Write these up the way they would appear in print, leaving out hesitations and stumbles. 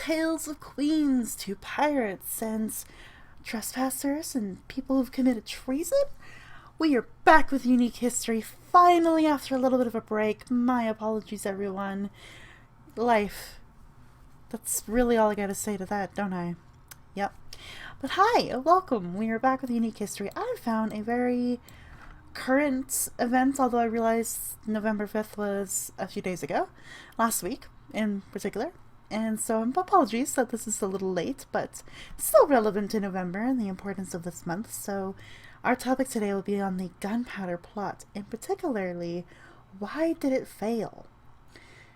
tales of queens to pirates and trespassers and people who've committed treason. We are back with Unique History, finally, after a little bit of a break. My apologies, everyone. Life. That's really all I gotta say to that, don't I? Yep. But hi, welcome. We are back with Unique History. I found a very current event, although I realized November 5th was a few days ago. Last week, in particular. And so apologies that this is a little late, but still relevant to November and the importance of this month. So our topic today will be on the Gunpowder Plot, and particularly, why did it fail?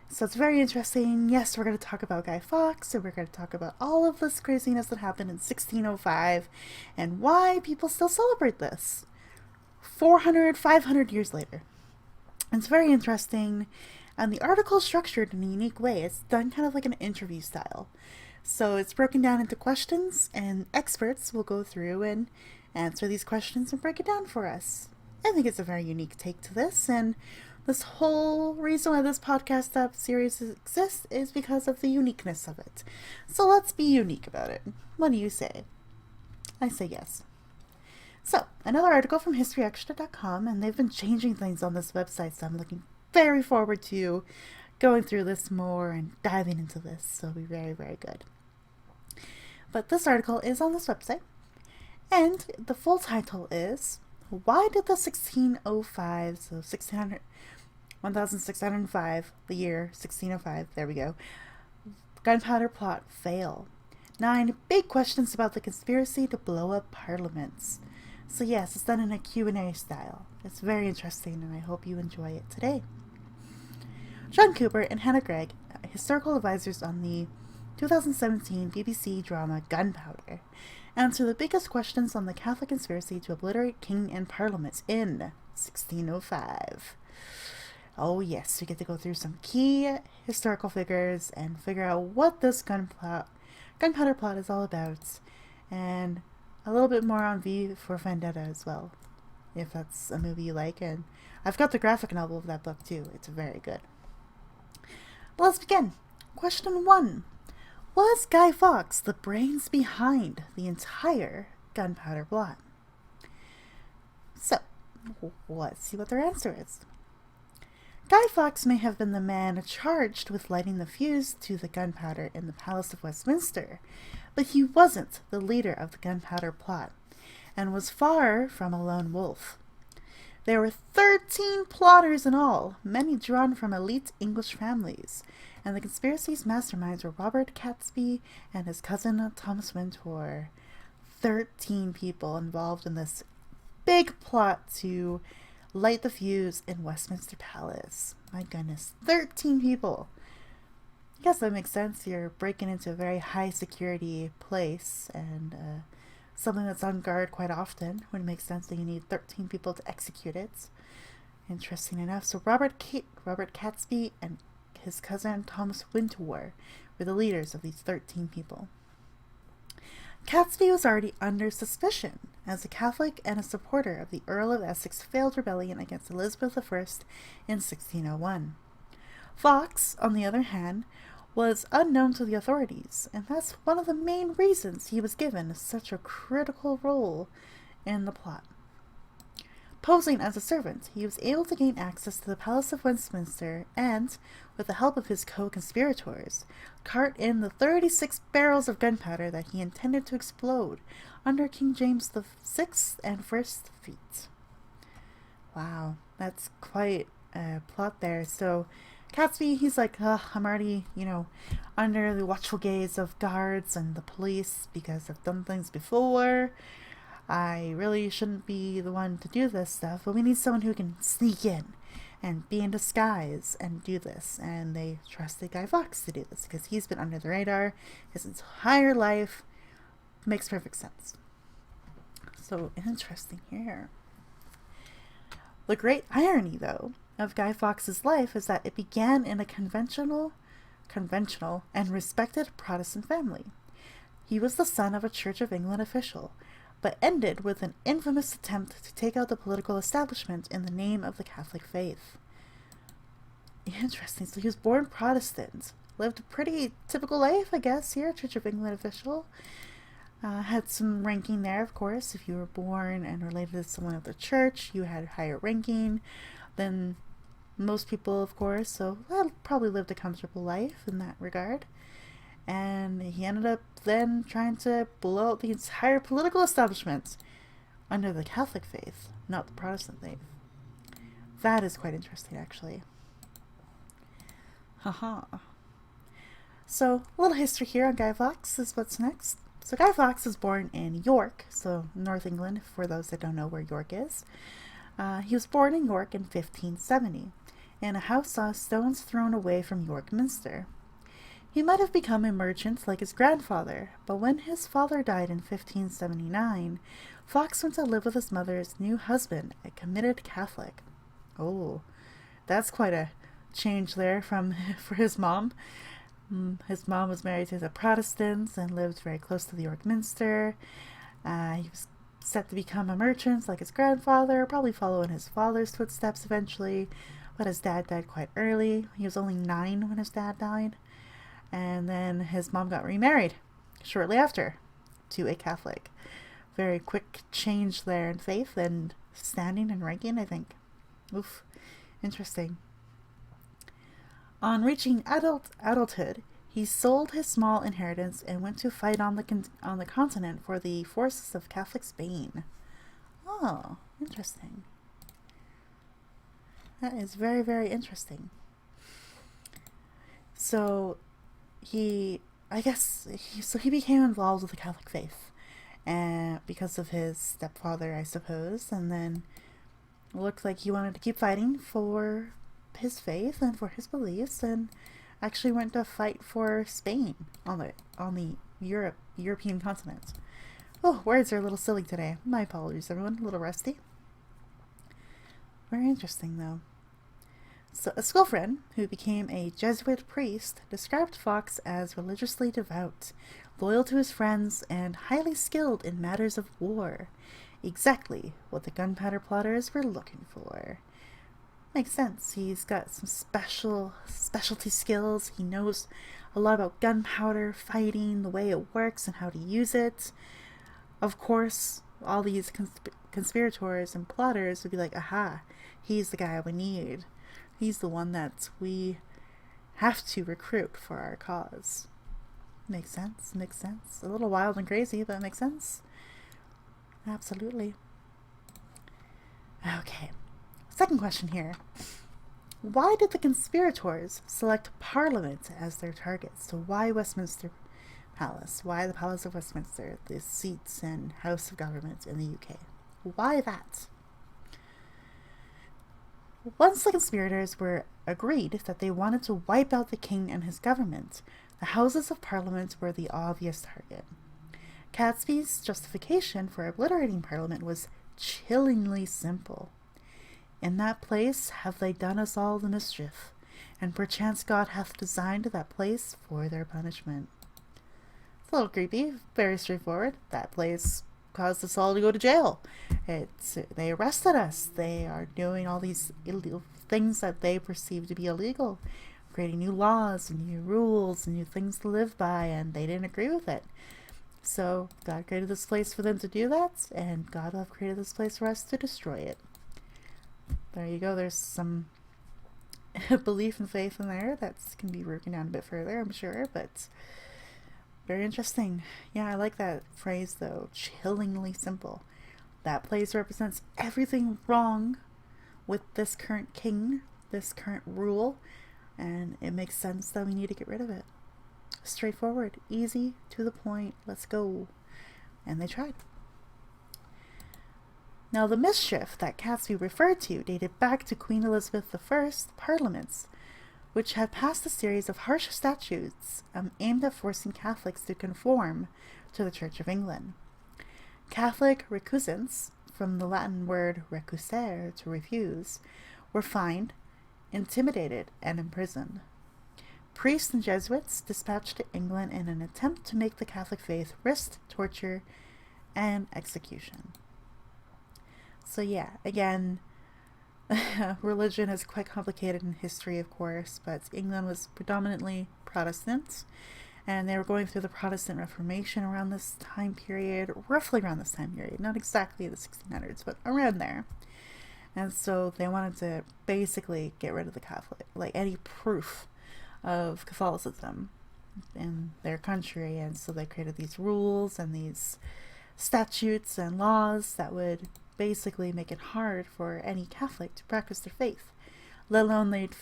So it's very interesting. Yes, we're going to talk about Guy Fawkes, and we're going to talk about all of this craziness that happened in 1605, and why people still celebrate this 500 years later. It's very interesting, and the article is structured in a unique way. It's done kind of like an interview style. So it's broken down into questions, and experts will go through and answer these questions and break it down for us. I think it's a very unique take to this, and this whole reason why this podcast series exists is because of the uniqueness of it. So let's be unique about it. What do you say? I say yes. So, another article from HistoryExtra.com, and they've been changing things on this website, so I'm looking very forward to going through this more and diving into this, so it'll be very, very good. But this article is on this website, and the full title is, why did the 1605, so 1605, the year 1605, there we go, Gunpowder Plot fail? 9 big questions about the conspiracy to blow up parliaments. So yes, it's done in a Q&A style. It's very interesting, and I hope you enjoy it today. John Cooper and Hannah Gregg, historical advisors on the 2017 BBC drama Gunpowder, answer the biggest questions on the Catholic conspiracy to obliterate king and parliament in 1605. Oh yes, we get to go through some key historical figures and figure out what this Gunpowder Plot is all about, and a little bit more on V for Vendetta as well, if that's a movie you like, and I've got the graphic novel of that book too. It's very good. But let's begin. Question 1. Was Guy Fawkes the brains behind the entire Gunpowder Plot? So, let's see what their answer is. Guy Fawkes may have been the man charged with lighting the fuse to the gunpowder in the Palace of Westminster, but he wasn't the leader of the Gunpowder Plot, and was far from a lone wolf. There were 13 plotters in all, many drawn from elite English families, and the conspiracy's masterminds were Robert Catesby and his cousin Thomas Wintour. 13 people involved in this big plot to light the fuse in Westminster Palace. My goodness, 13 people. I guess that makes sense. You're breaking into a very high security place, and something that's on guard quite often. Would make sense that you need 13 people to execute it. Interesting enough. So Robert Catesby and his cousin Thomas Wintour were the leaders of these 13 people. Catesby was already under suspicion as a Catholic and a supporter of the Earl of Essex failed rebellion against Elizabeth I in 1601. Fawkes, on the other hand, was unknown to the authorities, and that's one of the main reasons he was given such a critical role in the plot. Posing as a servant, he was able to gain access to the Palace of Westminster and, with the help of his co-conspirators, cart in the 36 barrels of gunpowder that he intended to explode under King James VI and First feet. Wow, that's quite a plot there. So Catesby, he's like, I'm already, under the watchful gaze of guards and the police because I've done things before. I really shouldn't be the one to do this stuff, but we need someone who can sneak in and be in disguise and do this. And they trusted Guy Fawkes to do this because he's been under the radar his entire life. Makes perfect sense. So interesting here. The great irony, though, of Guy Fawkes' life is that it began in a conventional and respected Protestant family. He was the son of a Church of England official, but ended with an infamous attempt to take out the political establishment in the name of the Catholic faith. Interesting. So he was born Protestant, lived a pretty typical life, I guess, here, Church of England official. Had some ranking there, of course. If you were born and related to someone of the church, you had higher ranking than most people, of course. So probably lived a comfortable life in that regard. And he ended up then trying to blow out the entire political establishment under the Catholic faith, not the Protestant faith. That is quite interesting, actually. Haha. So, a little history here on Guy Fawkes is what's next. So Guy Fawkes was born in York, so North England, for those that don't know where York is. He was born in York in 1570, in a house saw stones thrown away from York Minster. He might have become a merchant like his grandfather, but when his father died in 1579, Fawkes went to live with his mother's new husband, a committed Catholic. Oh, that's quite a change there for his mom. His mom was married to the Protestants and lived very close to the York Minster. He was set to become a merchant like his grandfather, probably follow in his father's footsteps eventually, but his dad died quite early. He was only 9 when his dad died. And then his mom got remarried shortly after to a Catholic. Very quick change there in faith and standing and ranking, I think. Oof, interesting. On reaching adulthood, he sold his small inheritance and went to fight on the continent for the forces of Catholic Spain. Oh, interesting. That is very, very interesting. So he became involved with the Catholic faith, and because of his stepfather, I suppose, and then it looked like he wanted to keep fighting for his faith and for his beliefs, and actually went to fight for Spain on the European continent. Oh, words are a little silly today. My apologies, everyone. A little rusty. Very interesting, though. So, a school friend who became a Jesuit priest described Fawkes as religiously devout, loyal to his friends, and highly skilled in matters of war. Exactly what the Gunpowder Plotters were looking for. Makes sense. He's got some specialty skills. He knows a lot about gunpowder, fighting, the way it works, and how to use it. Of course, all these conspirators and plotters would be like, aha, he's the guy we need. He's the one that we have to recruit for our cause. Makes sense. A little wild and crazy, but it makes sense. Absolutely. Okay. Second question here. Why did the conspirators select Parliament as their target? So why Westminster Palace? Why the Palace of Westminster, the seats and House of Government in the UK? Why that? Once the conspirators were agreed that they wanted to wipe out the king and his government, the Houses of Parliament were the obvious target. Catesby's justification for obliterating Parliament was chillingly simple. In that place have they done us all the mischief, and perchance God hath designed that place for their punishment. It's a little creepy, very straightforward. That place caused us all to go to jail. They arrested us. They are doing all these illegal things that they perceive to be illegal, creating new laws and new rules and new things to live by, and they didn't agree with it. So God created this place for them to do that, and God will have created this place for us to destroy it. There you go. There's some belief and faith in there that can be broken down a bit further, I'm sure, but very interesting. Yeah, I like that phrase, though. Chillingly simple. That place represents everything wrong with this current king, this current rule, and it makes sense that we need to get rid of it. Straightforward, easy, to the point, let's go. And they tried. Now, the mischief that Catesby referred to dated back to Queen Elizabeth I's parliaments, which had passed a series of harsh statutes aimed at forcing Catholics to conform to the Church of England. Catholic recusants, from the Latin word recusare, to refuse, were fined, intimidated, and imprisoned. Priests and Jesuits dispatched to England in an attempt to make the Catholic faith risk torture and execution. So yeah, again, religion is quite complicated in history, of course, but England was predominantly Protestants, and they were going through the Protestant Reformation around this time period, roughly around this time period, not exactly the 1600s, but around there. And so they wanted to basically get rid of the Catholic, like any proof of Catholicism in their country. And so they created these rules and these statutes and laws that would basically make it hard for any Catholic to practice their faith, let alone they'd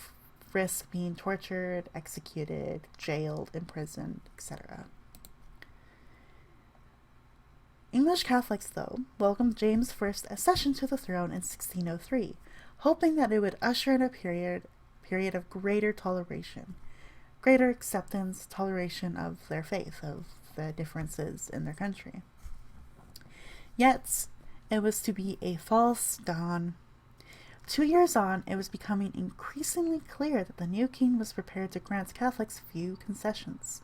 risk being tortured, executed, jailed, imprisoned, etc. English Catholics, though, welcomed James I's accession to the throne in 1603, hoping that it would usher in a period of greater toleration, greater acceptance, toleration of their faith, of the differences in their country. Yet, it was to be a false dawn. 2 years on, it was becoming increasingly clear that the new king was prepared to grant Catholics few concessions.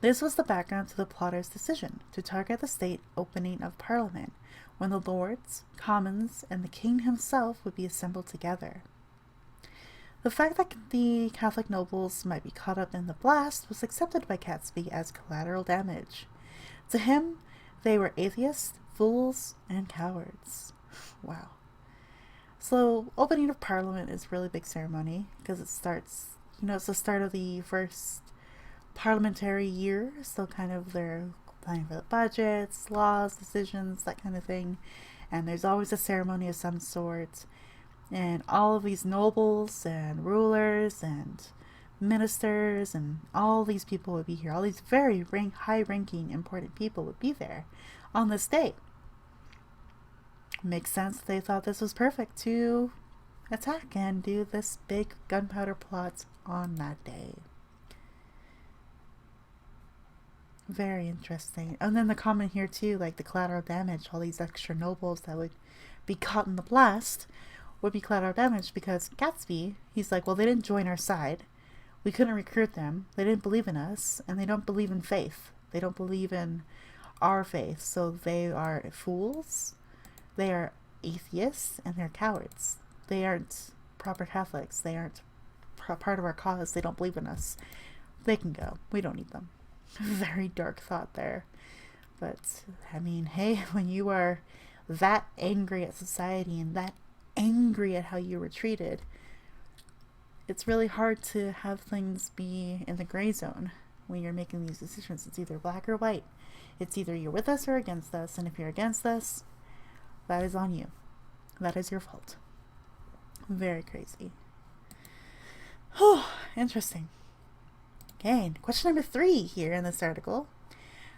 This was the background to the plotters' decision to target the state opening of Parliament, when the Lords, Commons, and the king himself would be assembled together. The fact that the Catholic nobles might be caught up in the blast was accepted by Catesby as collateral damage. To him, they were atheists, fools, and cowards. Wow. So, opening of Parliament is a really big ceremony, because it starts, it's the start of the first parliamentary year, so kind of they're planning for the budgets, laws, decisions, that kind of thing, and there's always a ceremony of some sort, and all of these nobles and rulers and ministers and all these people would be here. All these very high-ranking, important people would be there on this day. Makes sense. They thought this was perfect to attack and do this big gunpowder plot on that day. Very interesting. And then the comment here too, like the collateral damage, all these extra nobles that would be caught in the blast would be collateral damage because Gatsby, he's like, well, they didn't join our side. We couldn't recruit them. They didn't believe in us, and they don't believe in faith. They don't believe in our faith. So they are fools, they are atheists, and they're cowards. They aren't proper Catholics. They aren't part of our cause. They don't believe in us. They can go. We don't need them. Very dark thought there. But, I mean, hey, when you are that angry at society and that angry at how you were treated, it's really hard to have things be in the gray zone when you're making these decisions. It's either black or white. It's either you're with us or against us, and if you're against us, that is on you. That is your fault. Very crazy. Oh, interesting. Okay, question number 3 here in this article.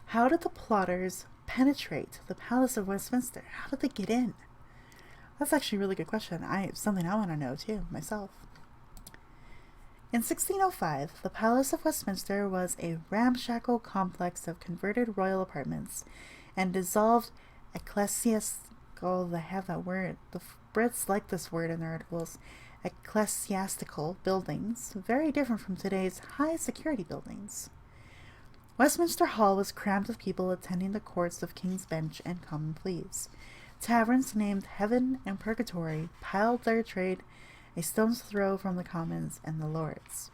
How did the plotters penetrate the Palace of Westminster? How did they get in? That's actually a really good question. Something I want to know too, myself. In 1605, the Palace of Westminster was a ramshackle complex of converted royal apartments and dissolved ecclesiastical, they have that word, the Brits like this word in their articles, ecclesiastical buildings, very different from today's high security buildings. Westminster Hall was crammed with people attending the courts of King's Bench and Common Pleas. Taverns named Heaven and Purgatory piled their trade a stone's throw from the Commons and the Lords.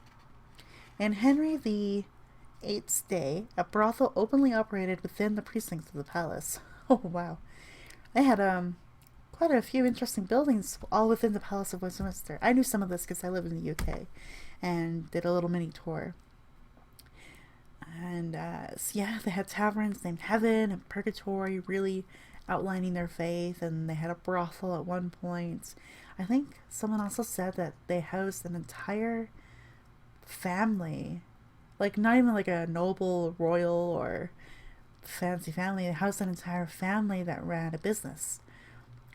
In Henry VIII's day, a brothel openly operated within the precincts of the palace. Oh, wow. They had quite a few interesting buildings all within the Palace of Westminster. I knew some of this because I live in the UK and did a little mini tour. And so yeah, they had taverns named Heaven and Purgatory, really outlining their faith, and they had a brothel at one point. I think someone also said that they housed an entire family, like not even like a noble, royal, or fancy family. They housed an entire family that ran a business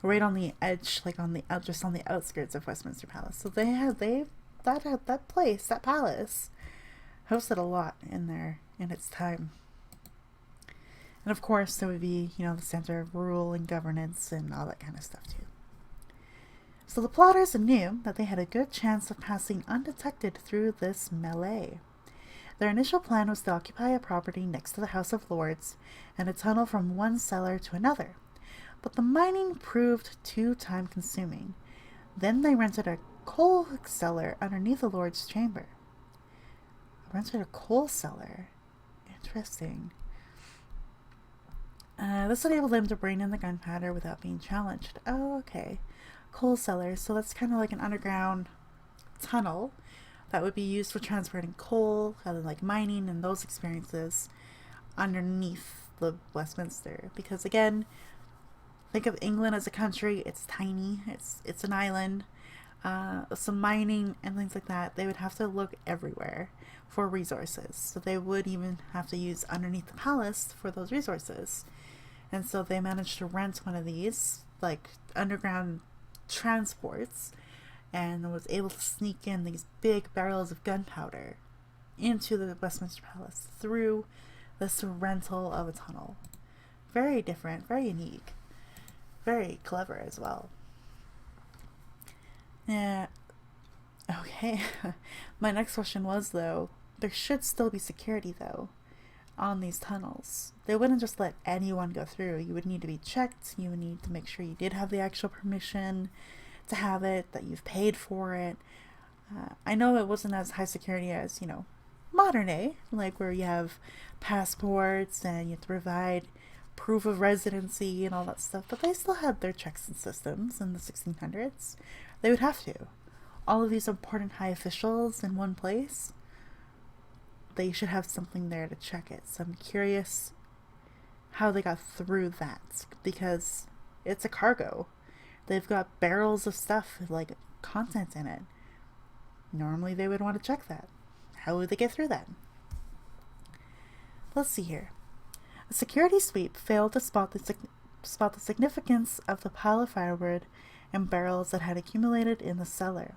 right on the edge, like on the just on the outskirts of Westminster Palace. So that place, that palace, hosted a lot in there in its time. And of course, there would be, the center of rule and governance and all that kind of stuff too. So the plotters knew that they had a good chance of passing undetected through this melee. Their initial plan was to occupy a property next to the House of Lords and a tunnel from one cellar to another. But the mining proved too time-consuming. Then they rented a coal cellar underneath the Lord's chamber. rented a coal cellar. Interesting. This enabled them to bring in the gunpowder without being challenged. Oh, okay. Coal cellar. So that's kind of like an underground tunnel that would be used for transporting coal, kind of like mining and those experiences underneath the Westminster. Because again, think of England as a country. It's tiny. It's an island. Some mining and things like that. They would have to look everywhere for resources. So they would even have to use underneath the palace for those resources. And so they managed to rent one of these, like, underground transports, and was able to sneak in these big barrels of gunpowder into the Westminster Palace through this rental of a tunnel. Very different, very unique, very clever as well. Yeah. Okay. My next question was, though, there should still be security, though, on these tunnels. They wouldn't just let anyone go through. You would need to be checked. You would need to make sure you did have the actual permission to have it, that you've paid for it. I know it wasn't as high security as, modern day, like where you have passports and you have to provide proof of residency and all that stuff, but they still had their checks and systems in the 1600s. They would have to. All of these important high officials in one place, they should have something there to check it. So I'm curious how they got through that, because it's a cargo. They've got barrels of stuff with, like, content in it. Normally they would want to check that. How would they get through that? Let's see here. A security sweep failed to spot the significance of the pile of firewood and barrels that had accumulated in the cellar.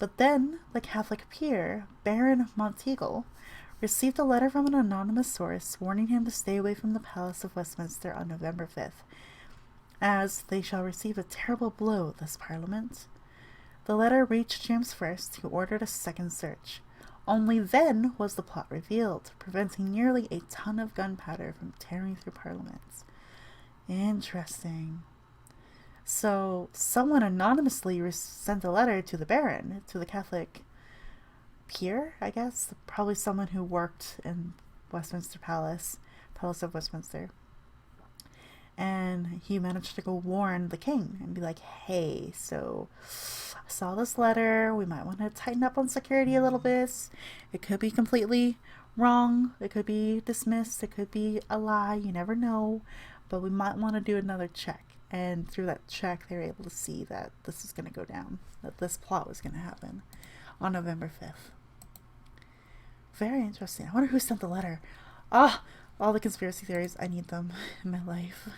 But then the Catholic peer, Baron Monteagle, received a letter from an anonymous source warning him to stay away from the Palace of Westminster on November 5th, as they shall receive a terrible blow this Parliament. The letter reached James I, who ordered a second search. Only then was the plot revealed, preventing nearly a ton of gunpowder from tearing through Parliament. Interesting. So someone anonymously sent a letter to the Baron, to the Catholic peer, I guess. Probably someone who worked in Westminster Palace of Westminster. And he managed to go warn the king and be like, hey, so I saw this letter. We might want to tighten up on security a little bit. It could be completely wrong. It could be dismissed. It could be a lie. You never know. But we might want to do another check. And through that check, they were able to see that this was going to go down, that this plot was going to happen on November 5th. Very interesting. I wonder who sent the letter. All the conspiracy theories. I need them in my life.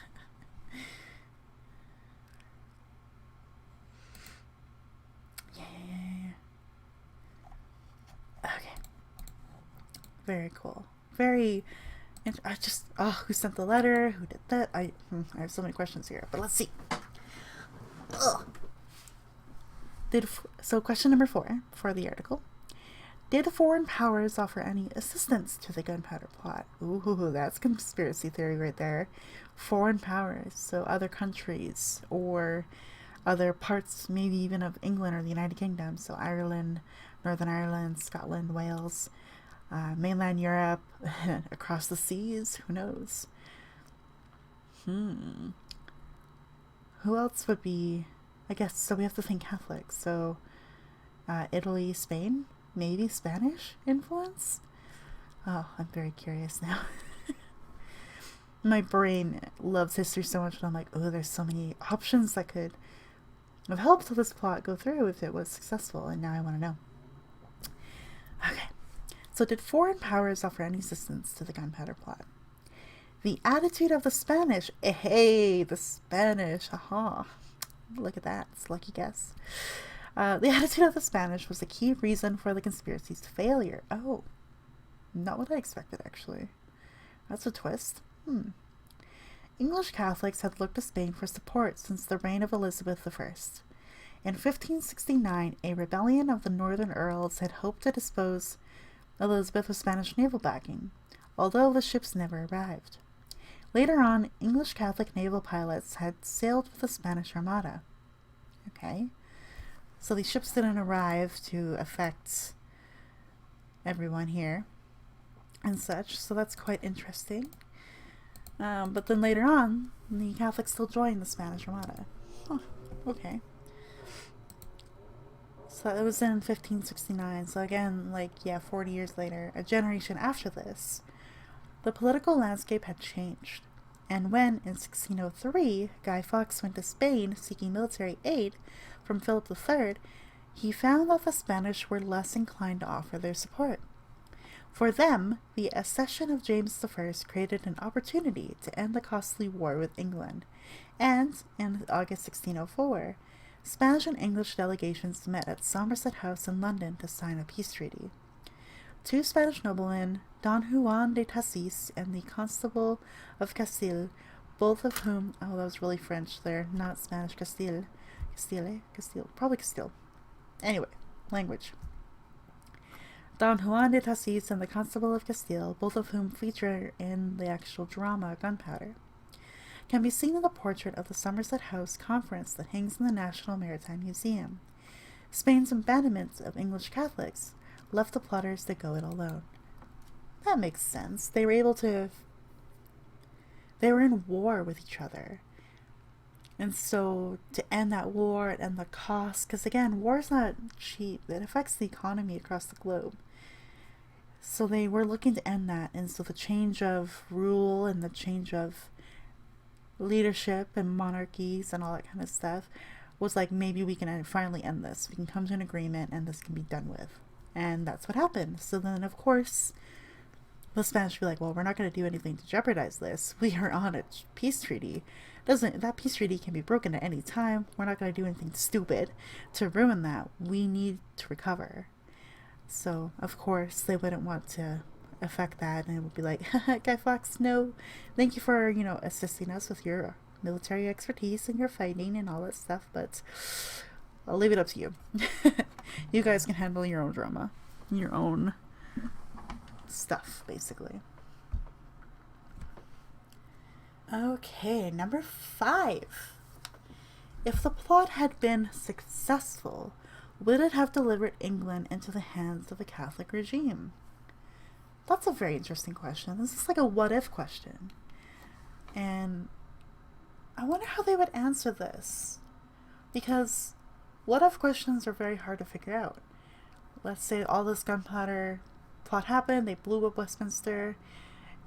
Yeah. Okay. Very cool. Very. Who sent the letter? Who did that? I have so many questions here, but let's see. So question number 4 for the article. Did foreign powers offer any assistance to the Gunpowder Plot? Ooh, that's conspiracy theory right there. Foreign powers, so other countries or other parts, maybe even of England or the United Kingdom. So Ireland, Northern Ireland, Scotland, Wales, mainland Europe, across the seas. Who knows? Who else would be? I guess so. We have to think Catholic. So Italy, Spain. Maybe Spanish influence? Oh, I'm very curious now. My brain loves history so much, and I'm like, oh, there's so many options that could have helped this plot go through if it was successful, and now I want to know. Okay, so did foreign powers offer any assistance to the Gunpowder Plot? The attitude of the Spanish. Hey, the Spanish. Aha. Look at that. It's a lucky guess. The attitude of the Spanish was the key reason for the conspiracy's failure. Oh, not what I expected, actually. That's a twist. English Catholics had looked to Spain for support since the reign of Elizabeth I. In 1569, a rebellion of the northern earls had hoped to dispose Elizabeth of Spanish naval backing, although the ships never arrived. Later on, English Catholic naval pilots had sailed with the Spanish Armada. Okay. So these ships didn't arrive to affect everyone here and such, so that's quite interesting. But then later on, the Catholics still joined the Spanish Armada. Huh, okay. So it was in 1569, so again, 40 years later, a generation after this, the political landscape had changed. And when, in 1603, Guy Fawkes went to Spain seeking military aid from Philip III, he found that the Spanish were less inclined to offer their support. For them, the accession of James I created an opportunity to end the costly war with England, and, in August 1604, Spanish and English delegations met at Somerset House in London to sign a peace treaty. Two Spanish noblemen, Don Juan de Tassis and the Constable of Castile, both of whom, that was really French there, not Spanish, Castile, probably Castile. Anyway, language. Don Juan de Tassis and the Constable of Castile, both of whom feature in the actual drama Gunpowder, can be seen in the portrait of the Somerset House Conference that hangs in the National Maritime Museum. Spain's abandonment of English Catholics left the plotters to go it alone. That makes sense. They were in war with each other. And so to end that war and end the cost, because again, war is not cheap. It affects the economy across the globe. So they were looking to end that. And so the change of rule and the change of leadership and monarchies and all that kind of stuff was maybe we can finally end this. We can come to an agreement and this can be done with. And that's what happened. So then, of course, the Spanish be well, we're not going to do anything to jeopardize this. We are on a peace treaty. That peace treaty can be broken at any time. We're not going to do anything stupid to ruin that. We need to recover. So, of course, they wouldn't want to affect that, and it would be Guy Fawkes, no, thank you for, assisting us with your military expertise and your fighting and all that stuff, but I'll leave it up to you. You guys can handle your own drama, your own stuff, basically. Okay, number 5. If the plot had been successful, would it have delivered England into the hands of a Catholic regime? That's a very interesting question. This is a what-if question. And I wonder how they would answer this. Because what-if questions are very hard to figure out. Let's say all this gunpowder plot happened, they blew up Westminster,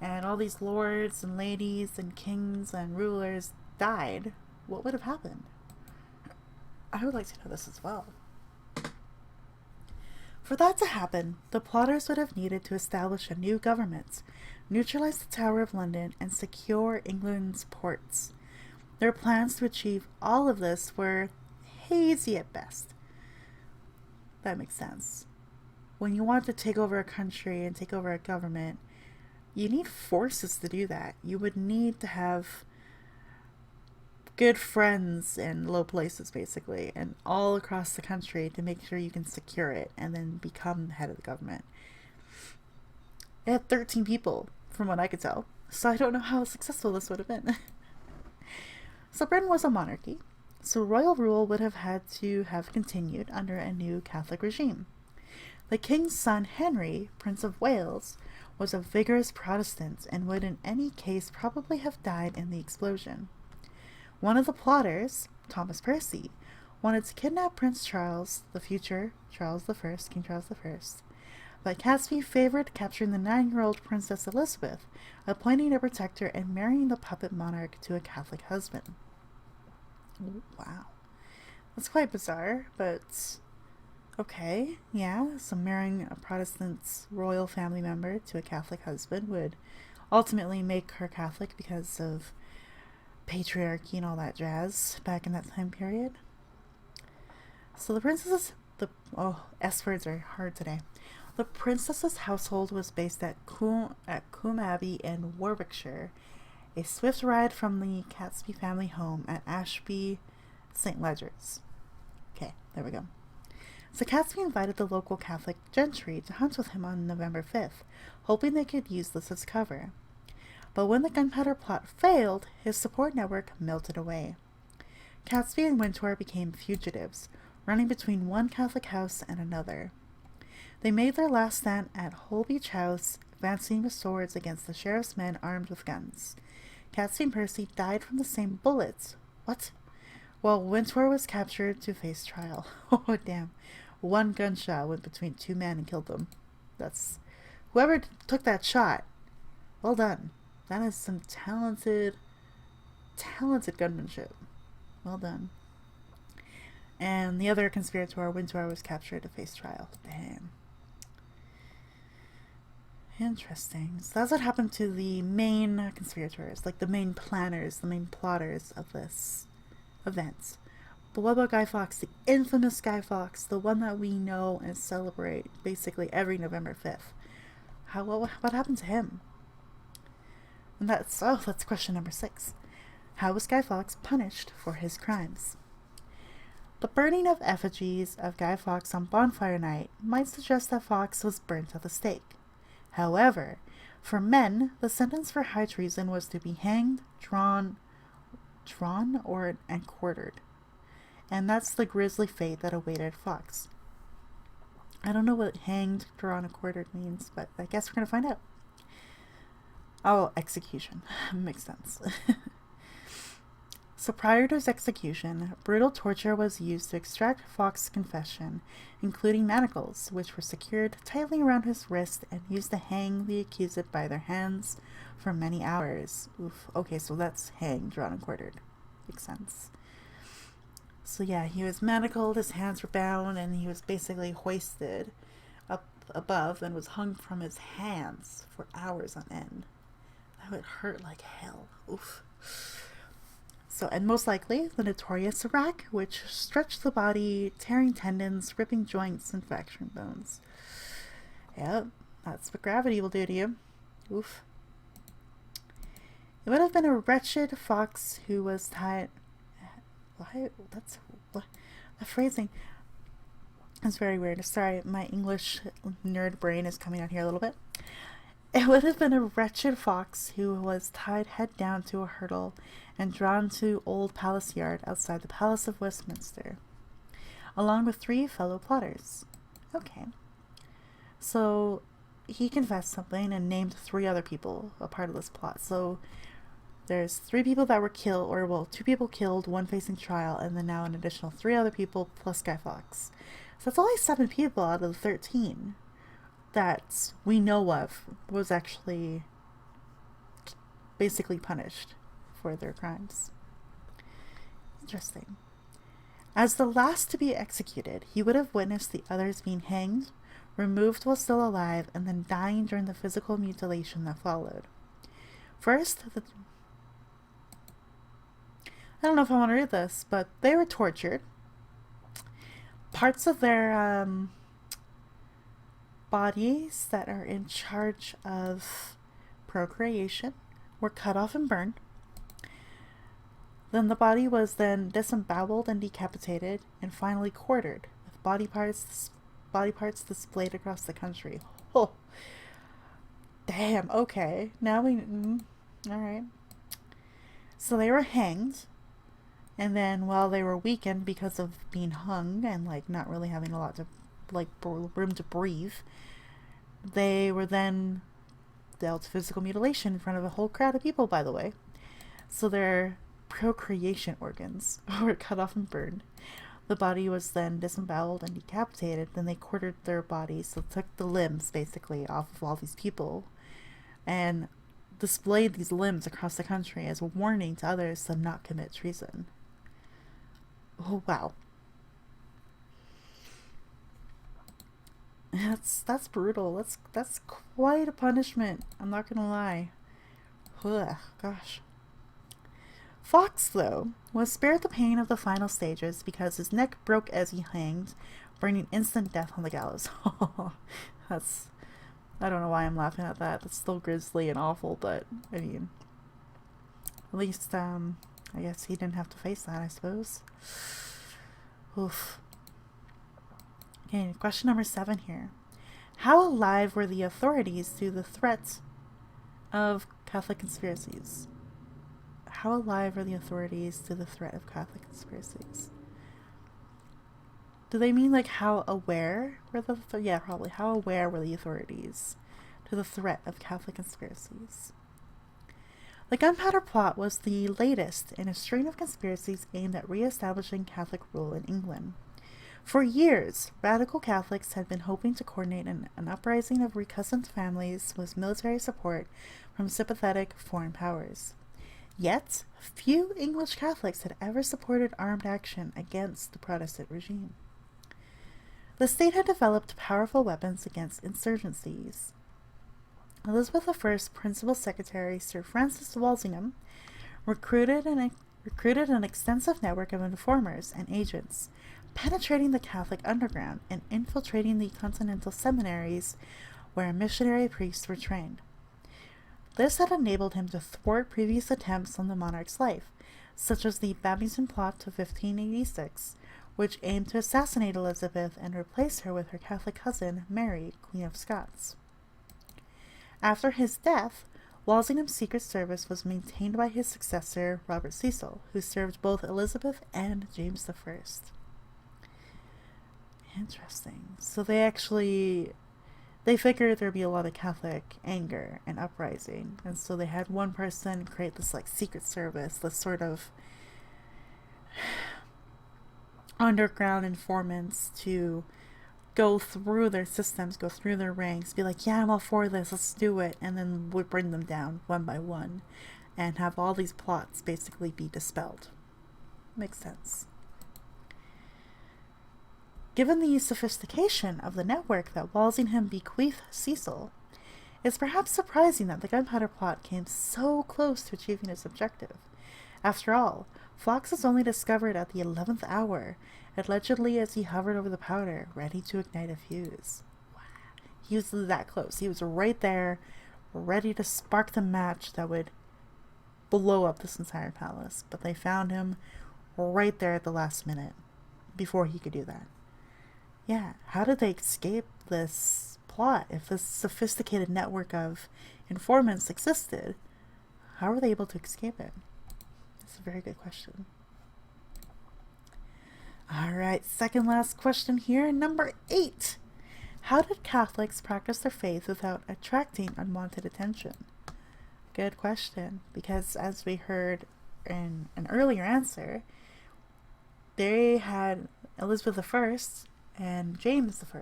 and all these lords and ladies and kings and rulers died. What would have happened? I would like to know this as well. For that to happen, the plotters would have needed to establish a new government, neutralize the Tower of London, and secure England's ports. Their plans to achieve all of this were hazy at best. That makes sense. When you want to take over a country and take over a government, you need forces to do that. You would need to have good friends in low places, basically, and all across the country to make sure you can secure it and then become the head of the government. It had 13 people, from what I could tell, so I don't know how successful this would have been. So Britain was a monarchy, so royal rule would have had to have continued under a new Catholic regime. The king's son Henry, Prince of Wales, was a vigorous Protestant and would in any case probably have died in the explosion. One of the plotters, Thomas Percy, wanted to kidnap Prince Charles, the future Charles I, King Charles I, but Catesby favored capturing the 9-year-old Princess Elizabeth, appointing a protector and marrying the puppet monarch to a Catholic husband. Ooh, wow. That's quite bizarre, but okay, yeah, so marrying a Protestant royal family member to a Catholic husband would ultimately make her Catholic because of patriarchy and all that jazz back in that time period. So the princess's S words are hard today. The princess's household was based at Coombe Abbey in Warwickshire, a swift ride from the Catesby family home at Ashby St. Ledgers. Okay, there we go. So Catesby invited the local Catholic gentry to hunt with him on November 5th, hoping they could use this as cover. But when the Gunpowder Plot failed, his support network melted away. Catesby and Wintour became fugitives, running between one Catholic house and another. They made their last stand at Holbeach House, advancing with swords against the sheriff's men armed with guns. Cassie and Percy died from the same bullets. What? Well, Wintour was captured to face trial. Oh, damn. One gunshot went between two men and killed them. That's... Whoever took that shot, well done. That is some talented gunmanship. Well done. And the other conspirator, Wintour, was captured to face trial. Damn. Interesting. So that's what happened to the main conspirators, like the main planners, the main plotters of this event. But what about Guy Fawkes, the infamous Guy Fawkes, the one that we know and celebrate basically every November 5th? What happened to him? And that's question number 6. How was Guy Fawkes punished for his crimes? The burning of effigies of Guy Fawkes on Bonfire Night might suggest that Fawkes was burnt at the stake. However, for men, the sentence for high treason was to be hanged, drawn, and quartered. And that's the grisly fate that awaited Fawkes. I don't know what hanged, drawn, and quartered means, but I guess we're going to find out. Oh, execution. Makes sense. So prior to his execution, brutal torture was used to extract Fawkes' confession, including manacles, which were secured tightly around his wrist and used to hang the accused by their hands for many hours. Oof. Okay, so that's hanged, drawn, and quartered. Makes sense. So yeah, he was manacled, his hands were bound, and he was basically hoisted up above and was hung from his hands for hours on end. That would hurt like hell. Oof. So, and most likely, the notorious rack, which stretched the body, tearing tendons, ripping joints, and fracturing bones. Yep, that's what gravity will do to you. Oof. It would have been a wretched Fawkes who was tied... Why? That's... What? The phrasing is very weird. Sorry, my English nerd brain is coming out here a little bit. It would have been a wretched Fawkes who was tied head down to a hurdle and drawn to Old Palace Yard outside the Palace of Westminster, along with 3 fellow plotters. Okay. So, he confessed something and named 3 other people a part of this plot. So, there's 3 people that were killed, or well, 2 people killed, 1 facing trial, and then now an additional 3 other people plus Guy Fawkes. So that's only 7 people out of the 13 that we know of was actually basically punished for their crimes. Interesting. As the last to be executed, he would have witnessed the others being hanged, removed while still alive, and then dying during the physical mutilation that followed. First, I don't know if I want to read this, but they were tortured. Parts of their bodies that are in charge of procreation were cut off and burned. Then the body was then disemboweled and decapitated, and finally quartered, with body parts displayed across the country. Oh, damn. Okay, now we. All right. So they were hanged, and then while they were weakened because of being hung and like not really having a lot to room to breathe, they were then dealt physical mutilation in front of a whole crowd of people, by the way. So their procreation organs were cut off and burned. The body was then disemboweled and decapitated. Then they quartered their bodies, so took the limbs basically off of all these people and displayed these limbs across the country as a warning to others to not commit treason. Oh wow. That's brutal. That's quite a punishment. I'm not gonna lie. Ugh, gosh. Fawkes, though, was spared the pain of the final stages because his neck broke as he hanged, bringing instant death on the gallows. I don't know why I'm laughing at that. That's still grisly and awful, but I mean, at least I guess he didn't have to face that, I suppose. Oof. Okay, question number 7 here. How alive were the authorities to the threat of Catholic conspiracies? How alive are the authorities to the threat of Catholic conspiracies? Do they mean like how aware were yeah, probably how aware were the authorities to the threat of Catholic conspiracies? The Gunpowder Plot was the latest in a string of conspiracies aimed at re-establishing Catholic rule in England. For years, radical Catholics had been hoping to coordinate an uprising of recusant families with military support from sympathetic foreign powers. Yet, few English Catholics had ever supported armed action against the Protestant regime. The state had developed powerful weapons against insurgencies. Elizabeth I's principal secretary, Sir Francis Walsingham, recruited an extensive network of informers and agents, penetrating the Catholic underground and infiltrating the continental seminaries where missionary priests were trained. This had enabled him to thwart previous attempts on the monarch's life, such as the Babington Plot of 1586, which aimed to assassinate Elizabeth and replace her with her Catholic cousin, Mary, Queen of Scots. After his death, Walsingham's secret service was maintained by his successor, Robert Cecil, who served both Elizabeth and James I. Interesting. So they figured there'd be a lot of Catholic anger and uprising, and so they had one person create this like secret service, this sort of underground informants to go through their systems, go through their ranks, be like, yeah, I'm all for this, let's do it, and then would bring them down one by one and have all these plots basically be dispelled. Makes sense. Given the sophistication of the network that Walsingham bequeathed Cecil, it's perhaps surprising that the Gunpowder Plot came so close to achieving its objective. After all, Fawkes was only discovered at the 11th hour, allegedly as he hovered over the powder, ready to ignite a fuse. Wow. He was that close. He was right there, ready to spark the match that would blow up this entire palace. But they found him right there at the last minute, before he could do that. Yeah, how did they escape this plot? If this sophisticated network of informants existed, how were they able to escape it? That's a very good question. Alright, second last question here. Number 8. How did Catholics practice their faith without attracting unwanted attention? Good question, because as we heard in an earlier answer, they had Elizabeth I and James I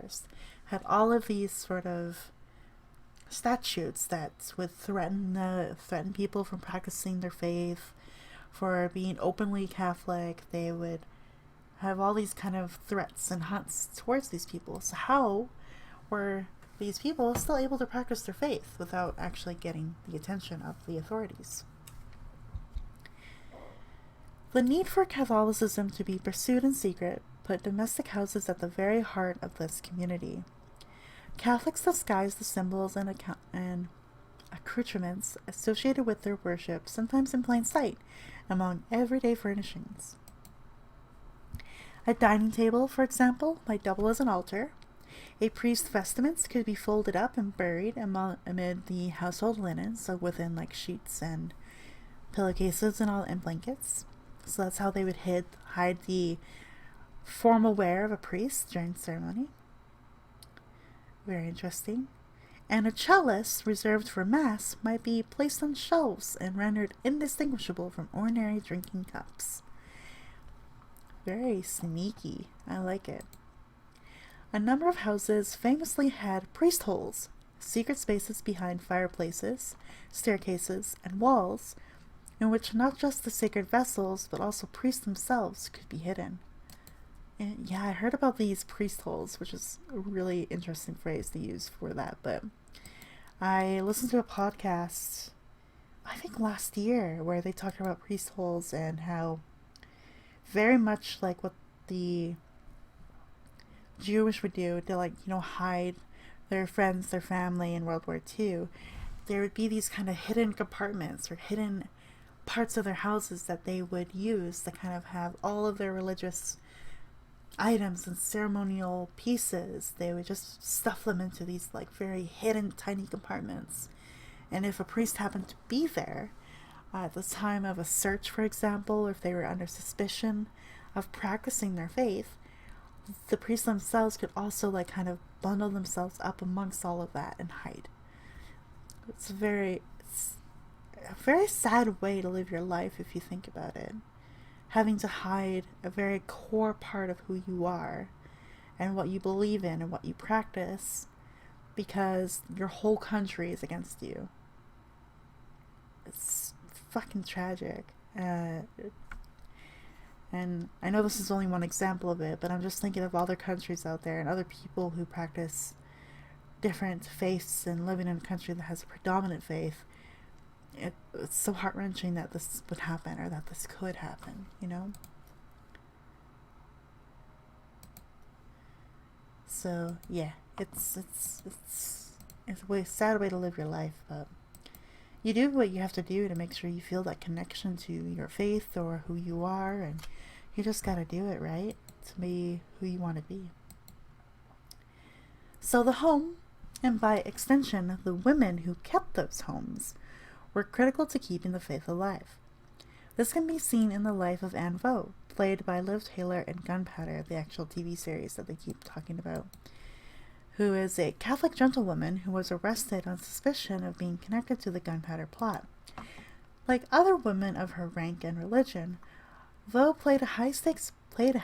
had all of these sort of statutes that would threaten people from practicing their faith, for being openly Catholic. They would have all these kind of threats and hunts towards these people. So how were these people still able to practice their faith without actually getting the attention of the authorities? The need for Catholicism to be pursued in secret put domestic houses at the very heart of this community. Catholics disguised the symbols and accoutrements associated with their worship, sometimes in plain sight, among everyday furnishings. A dining table, for example, might double as an altar. A priest's vestments could be folded up and buried amid the household linen, so within like sheets and pillowcases and blankets. So that's how they would hide the formal wear of a priest during ceremony. Very interesting. And a chalice reserved for mass might be placed on shelves and rendered indistinguishable from ordinary drinking cups. Very sneaky. I like it. A number of houses famously had priest holes, secret spaces behind fireplaces, staircases, and walls, in which not just the sacred vessels, but also priests themselves could be hidden. And yeah, I heard about these priest holes, which is a really interesting phrase to use for that, but I listened to a podcast, I think last year, where they talked about priest holes and how very much like what the Jewish would do to hide their friends, their family in World War II. There would be these kind of hidden compartments or hidden parts of their houses that they would use to kind of have all of their religious items and ceremonial pieces. They would just stuff them into these very hidden tiny compartments. And if a priest happened to be there at the time of a search, for example, or if they were under suspicion of practicing their faith, the priests themselves could also like kind of bundle themselves up amongst all of that and hide. It's a very sad way to live your life if you think about it. Having to hide a very core part of who you are and what you believe in and what you practice because your whole country is against you. It's fucking tragic. And I know this is only one example of it, but I'm just thinking of other countries out there and other people who practice different faiths and living in a country that has a predominant faith. It's so heart-wrenching that this would happen or that this could happen, you know? So, yeah, it's a sad way to live your life, but you do what you have to do to make sure you feel that connection to your faith or who you are, and you just gotta do it, right? To be who you want to be. So the home, and by extension, the women who kept those homes, were critical to keeping the faith alive. This can be seen in the life of Anne Vaux, played by Liv Taylor in Gunpowder, the actual TV series that they keep talking about, who is a Catholic gentlewoman who was arrested on suspicion of being connected to the Gunpowder Plot. Like other women of her rank and religion, Vaux played a high-stakes played a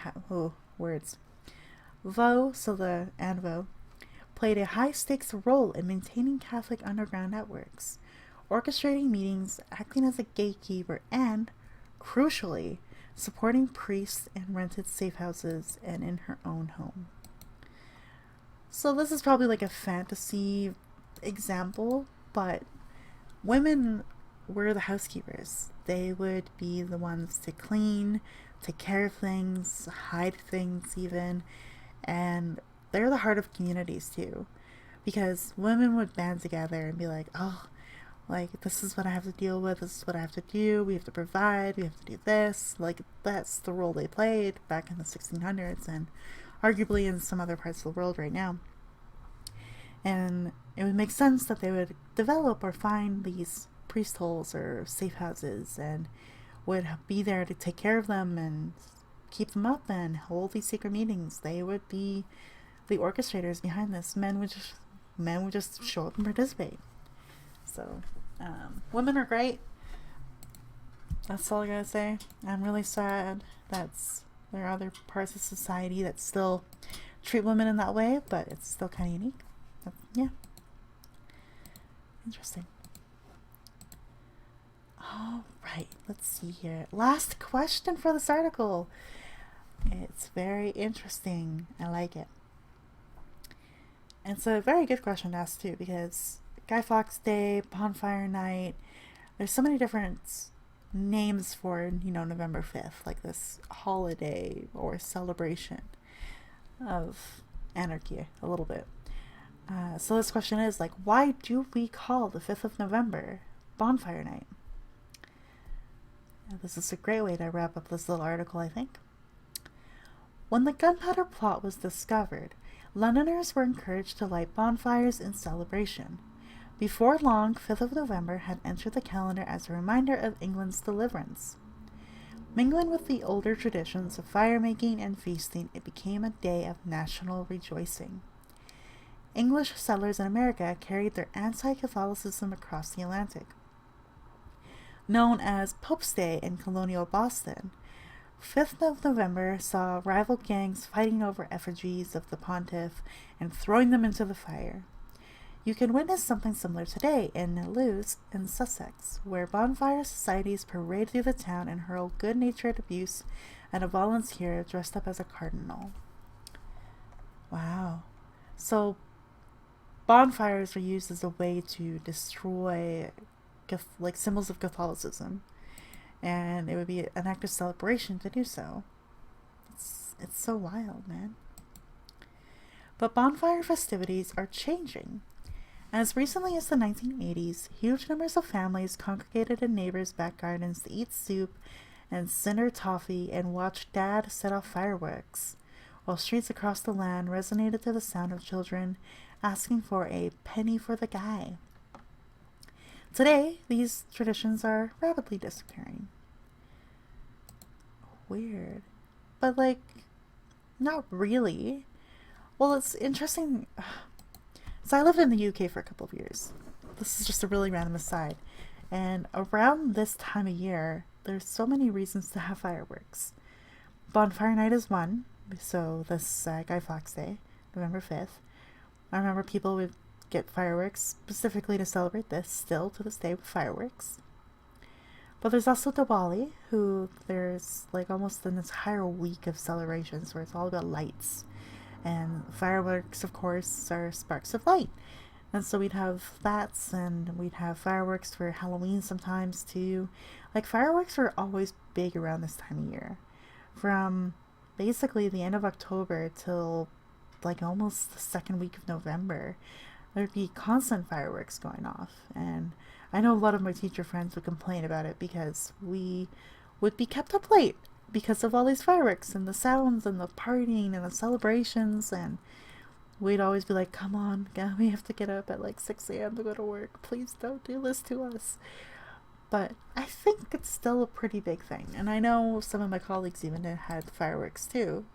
high-stakes role in maintaining Catholic underground networks, orchestrating meetings, acting as a gatekeeper, and, crucially, supporting priests in rented safe houses and in her own home. So this is probably like a fantasy example, but women were the housekeepers. They would be the ones to clean, take care of things, hide things even, and they're the heart of communities too, because women would band together and be like, oh, like, this is what I have to deal with, this is what I have to do, we have to provide, we have to do this. Like, that's the role they played back in the 1600s and arguably in some other parts of the world right now. And it would make sense that they would develop or find these priest holes or safe houses and would be there to take care of them and keep them up and hold these secret meetings. They would be the orchestrators behind this. Men would just show up and participate. So, women are great. That's all I gotta say. I'm really sad that there are other parts of society that still treat women in that way, but it's still kind of unique. But, yeah. Interesting. All right, let's see here. Last question for this article. It's very interesting. I like it. And it's a very good question to ask too, because Guy Fawkes Day, Bonfire Night, there's so many different names for, November 5th, like this holiday or celebration of anarchy a little bit. So this question is like, why do we call the 5th of November Bonfire Night? This is a great way to wrap up this little article, I think. When the Gunpowder Plot was discovered, Londoners were encouraged to light bonfires in celebration. Before long, 5th of November had entered the calendar as a reminder of England's deliverance. Mingling with the older traditions of fire-making and feasting, it became a day of national rejoicing. English settlers in America carried their anti-Catholicism across the Atlantic. Known as Pope's Day in colonial Boston, 5th of November saw rival gangs fighting over effigies of the pontiff and throwing them into the fire. You can witness something similar today in Lewes in Sussex, where bonfire societies parade through the town and hurl good-natured abuse at a volunteer dressed up as a cardinal. Wow. So, bonfires were used as a way to destroy symbols of Catholicism, and it would be an act of celebration to do so. It's so wild, man. But bonfire festivities are changing. As recently as the 1980s, huge numbers of families congregated in neighbors' back gardens to eat soup and cinder toffee and watch Dad set off fireworks, while streets across the land resonated to the sound of children asking for a penny for the guy. Today, these traditions are rapidly disappearing. Weird. But Not really. Well, it's interesting. So I lived in the UK for a couple of years. This is just a really random aside. And around this time of year, there's so many reasons to have fireworks. Bonfire Night is one. So this Guy Fawkes Day, November 5th. I remember people would get fireworks specifically to celebrate this, still to this day with fireworks. But there's also Diwali, who there's like almost an entire week of celebrations where it's all about lights. And fireworks, of course, are sparks of light. And so we'd have that, and we'd have fireworks for Halloween sometimes too. Like, fireworks are always big around this time of year. From basically the end of October till like almost the second week of November, there'd be constant fireworks going off. And I know a lot of my teacher friends would complain about it because we would be kept up late because of all these fireworks and the sounds and the partying and the celebrations, and we'd always be like, come on, we have to get up at like 6 a.m. to go to work. Please don't do this to us. But I think it's still a pretty big thing. And I know some of my colleagues even had fireworks too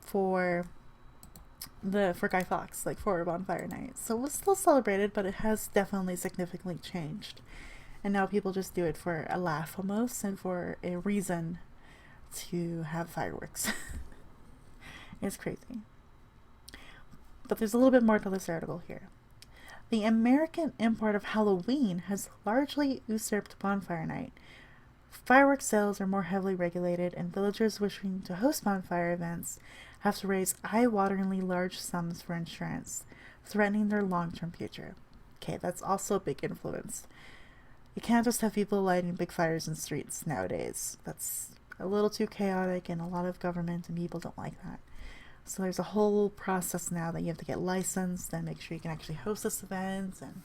for Guy Fawkes, like for Bonfire Night. So it was still celebrated, but it has definitely significantly changed. And now people just do it for a laugh almost, and for a reason to have fireworks. It's crazy. But there's a little bit more to this article here. The American import of Halloween has largely usurped Bonfire Night. Fireworks sales are more heavily regulated, and villagers wishing to host bonfire events have to raise eye-wateringly large sums for insurance, threatening their long-term future. Okay, that's also a big influence. You can't just have people lighting big fires in streets nowadays. That's a little too chaotic, and a lot of government and people don't like that. So there's a whole process now that you have to get licensed and make sure you can actually host this event. And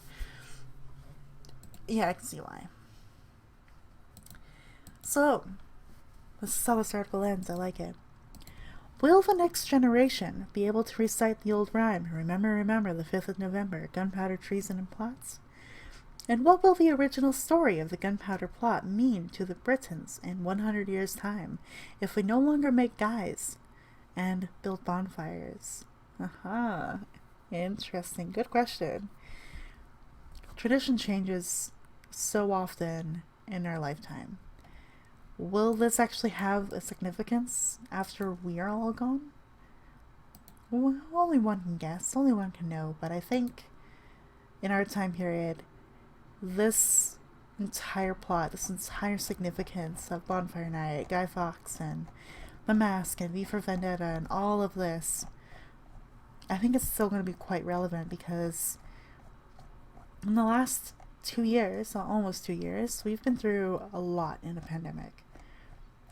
yeah, I can see why. So this is how this article ends. I like it. Will the next generation be able to recite the old rhyme, remember, remember, the 5th of November, gunpowder, treason, and plots? And what will the original story of the Gunpowder Plot mean to the Britons in 100 years' time if we no longer make guys and build bonfires? Aha, interesting. Good question. Tradition changes so often in our lifetime. Will this actually have a significance after we are all gone? Well, only one can guess, only one can know, but I think in our time period, this entire plot, this entire significance of Bonfire Night, Guy Fawkes, and The Mask, and V for Vendetta, and all of this, I think it's still going to be quite relevant, because in the last 2 years, almost 2 years, we've been through a lot in the pandemic.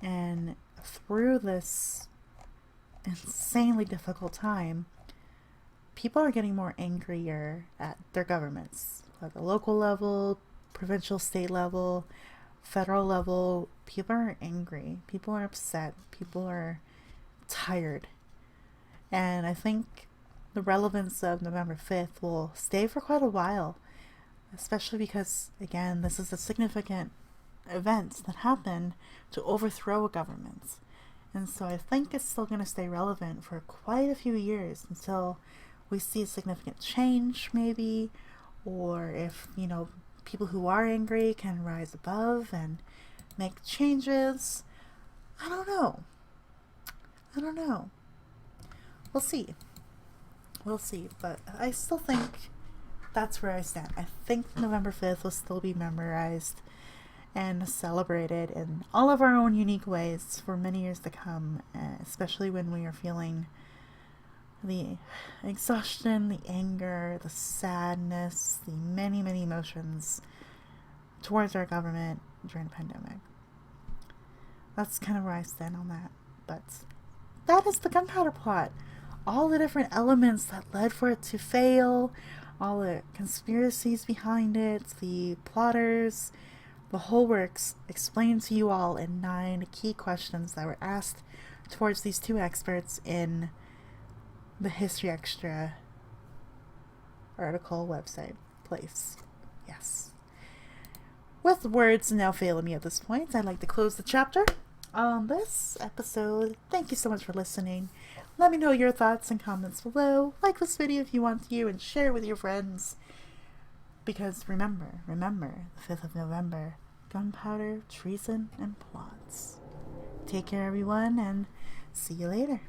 And through this insanely difficult time, people are getting more angrier at their governments. At the local level, provincial, state level, federal level, people are angry. People are upset. People are tired. And I think the relevance of November 5th will stay for quite a while, especially because, again, this is a significant event that happened to overthrow a government. And so I think it's still going to stay relevant for quite a few years until we see a significant change, maybe, or if, people who are angry can rise above and make changes. I don't know. We'll see, but I still think that's where I stand. I think November 5th will still be memorized and celebrated in all of our own unique ways for many years to come, especially when we are feeling the exhaustion, the anger, the sadness, the many, many emotions towards our government during the pandemic. That's kind of where I stand on that. But that is the Gunpowder Plot. All the different elements that led for it to fail, all the conspiracies behind it, the plotters, the whole works explained to you all in 9 key questions that were asked towards these 2 experts in the History Extra article website place. Yes. With words now failing me at this point, I'd like to close the chapter on this episode. Thank you so much for listening. Let me know your thoughts and comments below. Like this video if you want to and share it with your friends. Because remember, the 5th of November, gunpowder, treason, and plots. Take care, everyone, and see you later.